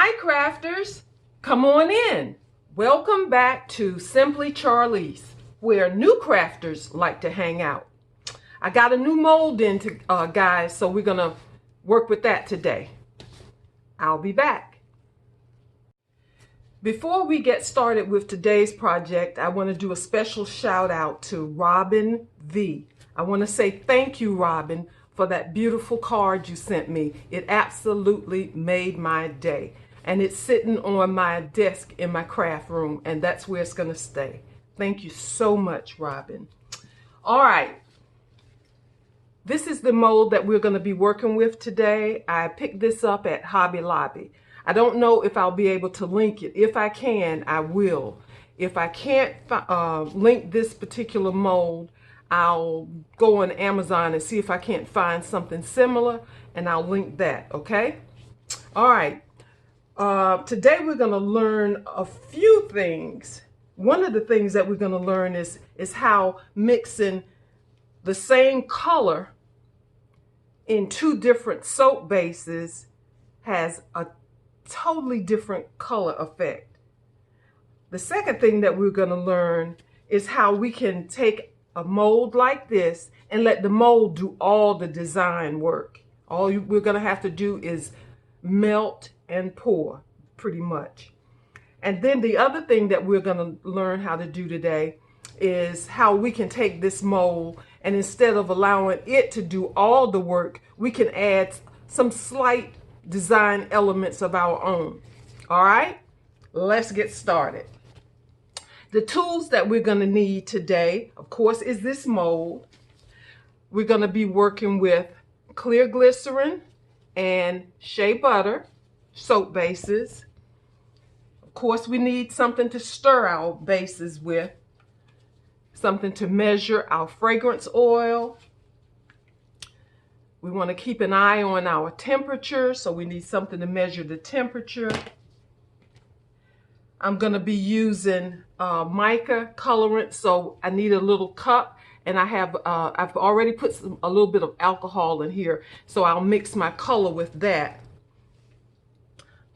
Hi crafters, come on in. Welcome back to Simply Charlease, where new crafters like to hang out. I got a new mold in, guys, so we're gonna work with that today. I'll be back. Before we get started with today's project, I want to do a special shout out to Robin V. I want to say thank you, Robin, for that beautiful card you sent me. It absolutely made my day. And it's sitting on my desk in my craft room, and that's where it's going to stay. Thank you so much, Robin. All right. This is the mold that we're going to be working with today. I picked this up at Hobby Lobby. I don't know if I'll be able to link it. If I can, I will. If I can't link this particular mold, I'll go on Amazon and see if I can't find something similar, and I'll link that, okay? All right. Today we're going to learn a few things. One of the things that we're going to learn is how mixing the same color in two different soap bases has a totally different color effect. The second thing that we're going to learn is how we can take a mold like this and let the mold do all the design work. All we're going to have to do is melt and pour, pretty much. And then the other thing that we're going to learn how to do today is how we can take this mold, and instead of allowing it to do all the work, we can add some slight design elements of our own. All right, let's get started. The tools that we're going to need today, of course, is this mold. We're going to be working with clear glycerin and shea butter soap bases. Of course, we need something to stir our bases with, something to measure our fragrance oil. We want to keep an eye on our temperature, so we need something to measure the temperature. I'm going to be using mica colorant, so I need a little cup, and I've already put a little bit of alcohol in here, so I'll mix my color with that.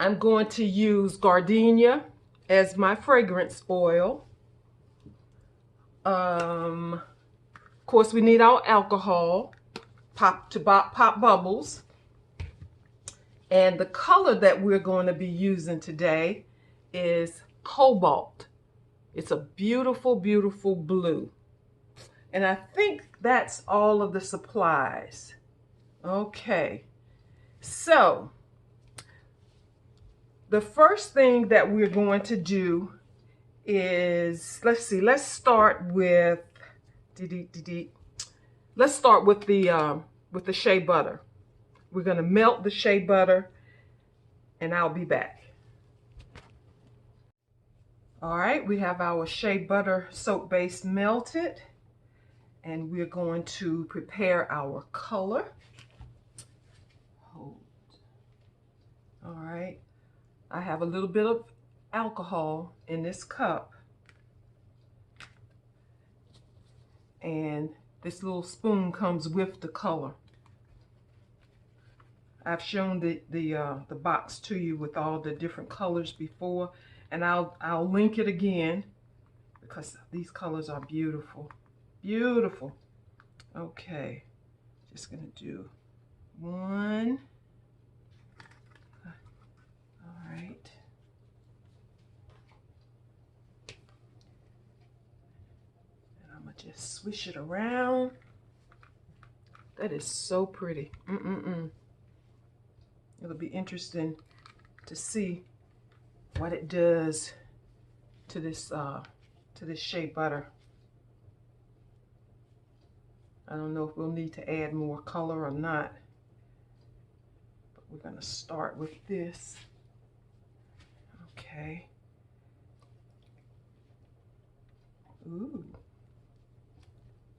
I'm going to use gardenia as my fragrance oil. Of course, we need our alcohol to pop bubbles. And the color that we're going to be using today is cobalt. It's a beautiful, beautiful blue. And I think that's all of the supplies. Okay, so the first thing that we're going to do is, let's start with the shea butter. We're going to melt the shea butter, and I'll be back. All right, we have our shea butter soap base melted, and we're going to prepare our color. All right, I have a little bit of alcohol in this cup, and this little spoon comes with the color. I've shown the box to you with all the different colors before, and I'll link it again because these colors are beautiful, beautiful. Okay, just gonna do one. All right. And I'm gonna just swish it around. That is so pretty. It'll be interesting to see what it does to this shea butter. I don't know if we'll need to add more color or not, but we're going to start with this. Okay. Ooh,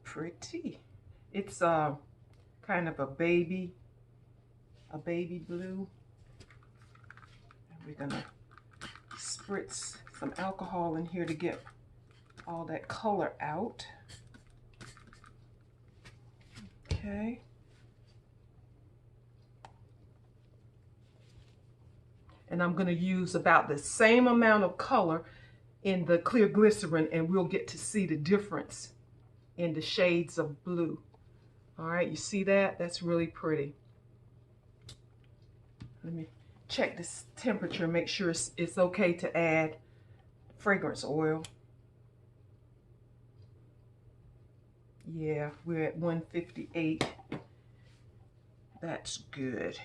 pretty. It's kind of a baby blue. And we're gonna spritz some alcohol in here to get all that color out. Okay. And I'm going to use about the same amount of color in the clear glycerin, and we'll get to see the difference in the shades of blue. All right, you see that? That's really pretty. Let me check this temperature, make sure it's okay to add fragrance oil. Yeah, we're at 158. That's good.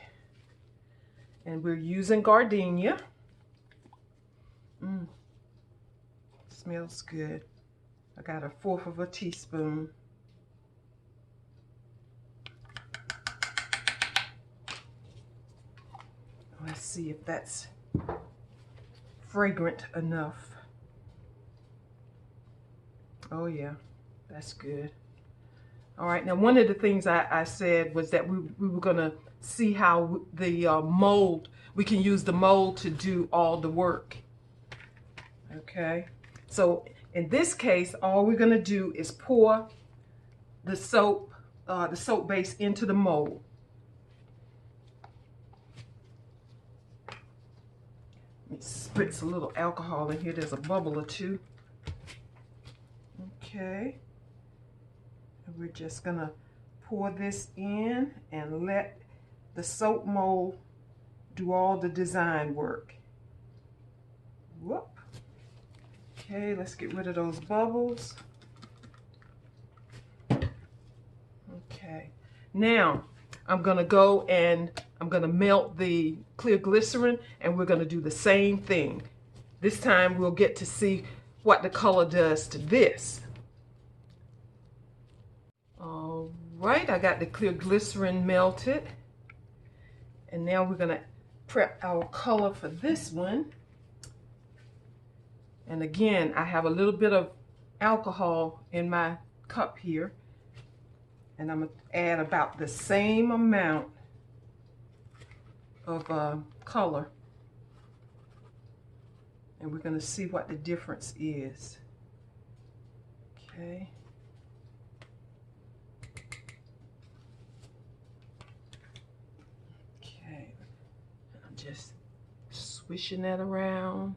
And we're using gardenia. Smells good. I got 1/4 of a teaspoon. Let's see if that's fragrant enough. Oh yeah, that's good. All right, now one of the things I said was that we were gonna see how the mold, we can use the mold to do all the work. Okay, so in this case, all we're gonna do is pour the soap base into the mold. Let me spritz a little alcohol in here. There's a bubble or two. Okay. And we're just gonna pour this in and let the soap mold do all the design work. Whoop. Okay, let's get rid of those bubbles. Okay. Now, I'm gonna go and I'm gonna melt the clear glycerin, and we're gonna do the same thing. This time we'll get to see what the color does to this. All right, I got the clear glycerin melted. And now we're gonna prep our color for this one. And again, I have a little bit of alcohol in my cup here. And I'm gonna add about the same amount of color. And we're gonna see what the difference is. Okay. Okay, I'm just swishing that around.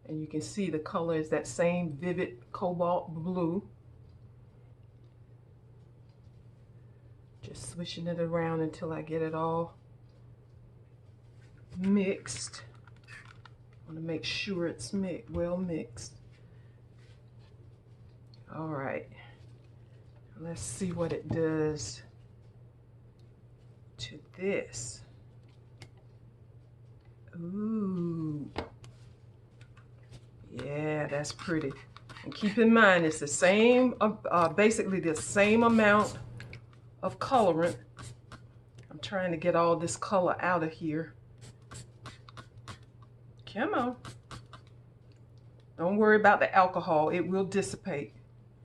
And you can see the color is that same vivid cobalt blue. Just swishing it around until I get it all mixed. I want to make sure it's well mixed. All right, let's see what it does to this. Ooh, yeah, that's pretty. And keep in mind, it's the same, basically the same amount of colorant. I'm trying to get all this color out of here. Come on. Don't worry about the alcohol. It will dissipate.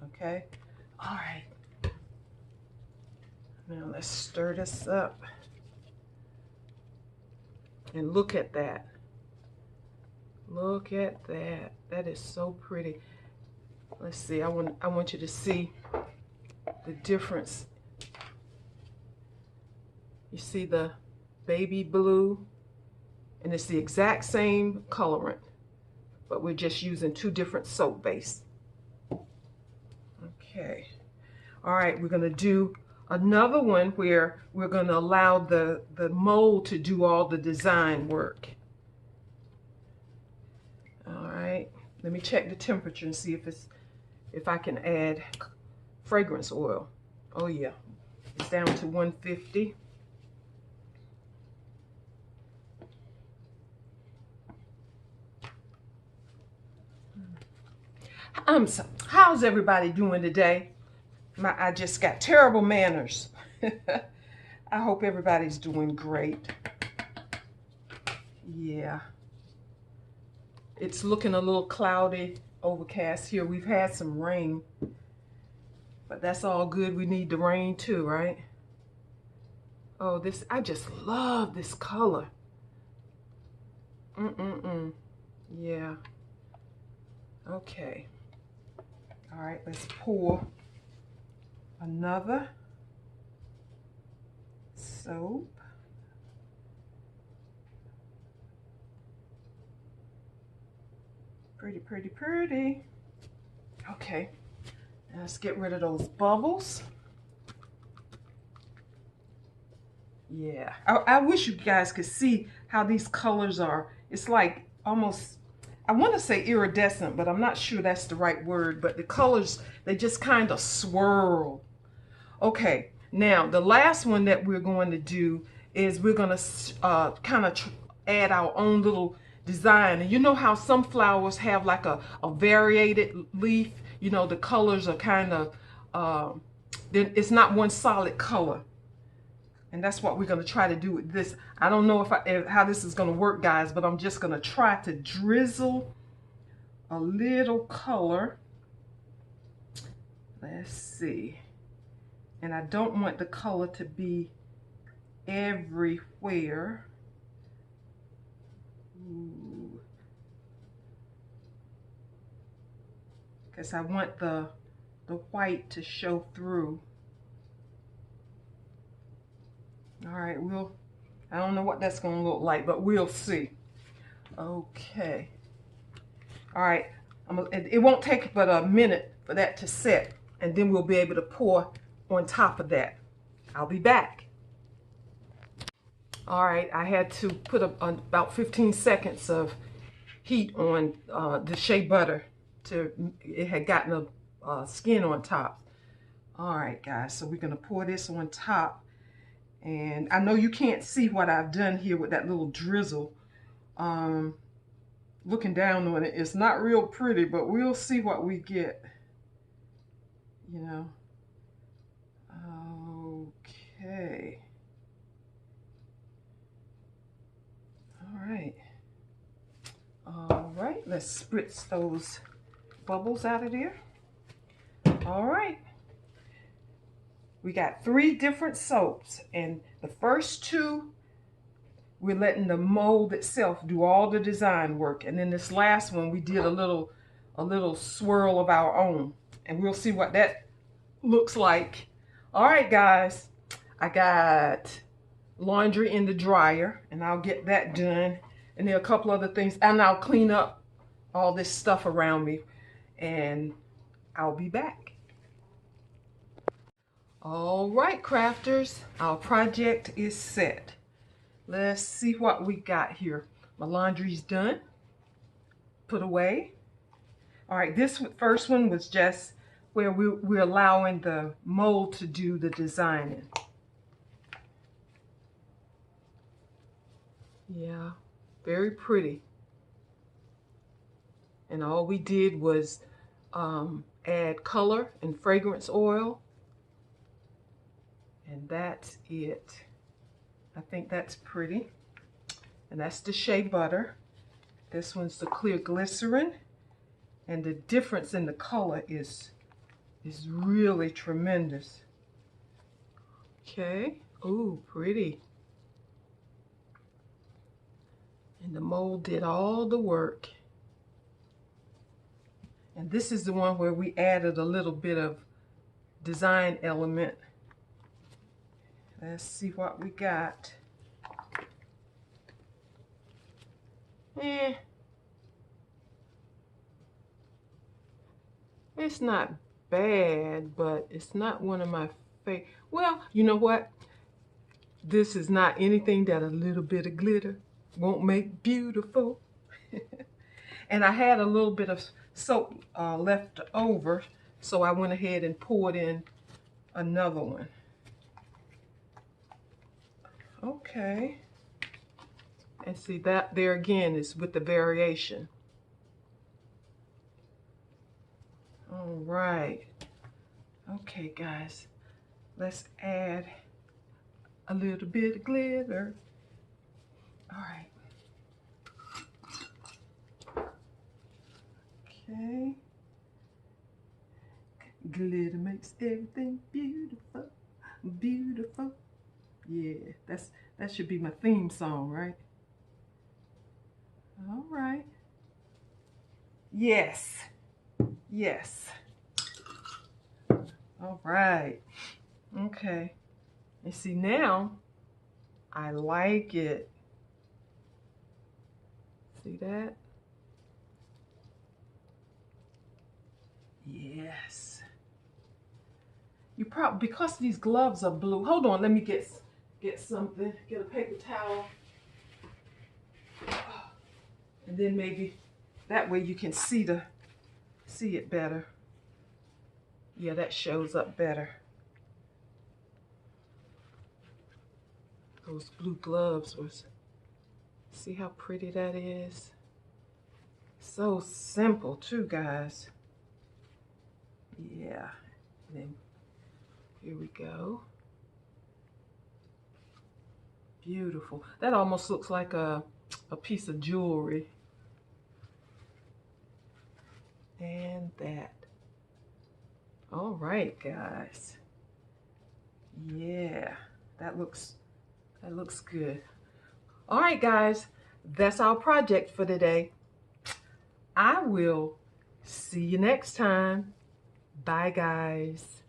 Okay? All right. Now let's stir this up. And look at that. Look at that. That is so pretty. Let's see. I want you to see the difference. You see the baby blue, and it's the exact same colorant, but we're just using 2 different soap bases. Okay. All right, we're gonna do another one where we're gonna allow the mold to do all the design work. All right, let me check the temperature and see if I can add fragrance oil. Oh yeah, it's down to 150. How's everybody doing today? I just got terrible manners. I hope everybody's doing great. Yeah. It's looking a little cloudy, overcast here. We've had some rain, but that's all good. We need the rain too, right? Oh, I just love this color. Yeah. Okay. All right, let's pour another soap. Pretty, pretty, pretty. Okay, now let's get rid of those bubbles. Yeah, I wish you guys could see how these colors are. It's like almost, I want to say iridescent, but I'm not sure that's the right word. But the colors, they just kind of swirl. Okay, now the last one that we're going to do is we're going to kind of add our own little design. And you know how some flowers have like a variated leaf? You know, the colors are kind of, it's not one solid color. And that's what we're going to try to do with this. I don't know how this is going to work, guys, but I'm just going to try to drizzle a little color. Let's see. And I don't want the color to be everywhere. Because I want the white to show through. All right, I don't know what that's going to look like, but we'll see. Okay. All right, it won't take but a minute for that to set, and then we'll be able to pour on top of that. I'll be back. All right, I had to put about 15 seconds of heat on the shea butter it had gotten a skin on top. All right, guys, so we're going to pour this on top. And I know you can't see what I've done here with that little drizzle. Looking down on it, it's not real pretty, but we'll see what we get. You know. Okay. All right, let's spritz those bubbles out of there. All right. We got 3 different soaps, and the first 2, we're letting the mold itself do all the design work. And then this last one, we did a little swirl of our own, and we'll see what that looks like. All right, guys, I got laundry in the dryer, and I'll get that done. And there are a couple other things, and I'll clean up all this stuff around me, and I'll be back. All right, crafters, our project is set. Let's see what we got here. My laundry's done, put away. All right, this first one was just where we're allowing the mold to do the designing. Yeah, very pretty. And all we did was add color and fragrance oil. And that's it. I think that's pretty. And that's the shea butter. This one's the clear glycerin. And the difference in the color is really tremendous. Okay. Ooh, pretty. And the mold did all the work. And this is the one where we added a little bit of design element. Let's see what we got. It's not bad, but it's not one of my favorite. Well, you know what? This is not anything that a little bit of glitter won't make beautiful. And I had a little bit of soap left over, so I went ahead and poured in another one. Okay. And see that there again is with the variation. All right. Okay, guys. Let's add a little bit of glitter. All right. Okay. Glitter makes everything beautiful. Beautiful. Yeah, that should be my theme song, right? All right. Yes. Yes. All right. Okay. And see now, I like it. See that? Yes. You probably, because these gloves are blue. Hold on, let me get something. Get a paper towel. And then maybe that way you can see it better. Yeah, that shows up better. Those blue gloves was, see how pretty that is? So simple too, guys. Yeah, and then here we go. Beautiful. That almost looks like a piece of jewelry. And that. All right, guys. Yeah, that looks good. All right, guys, that's our project for today. I will see you next time. Bye, guys.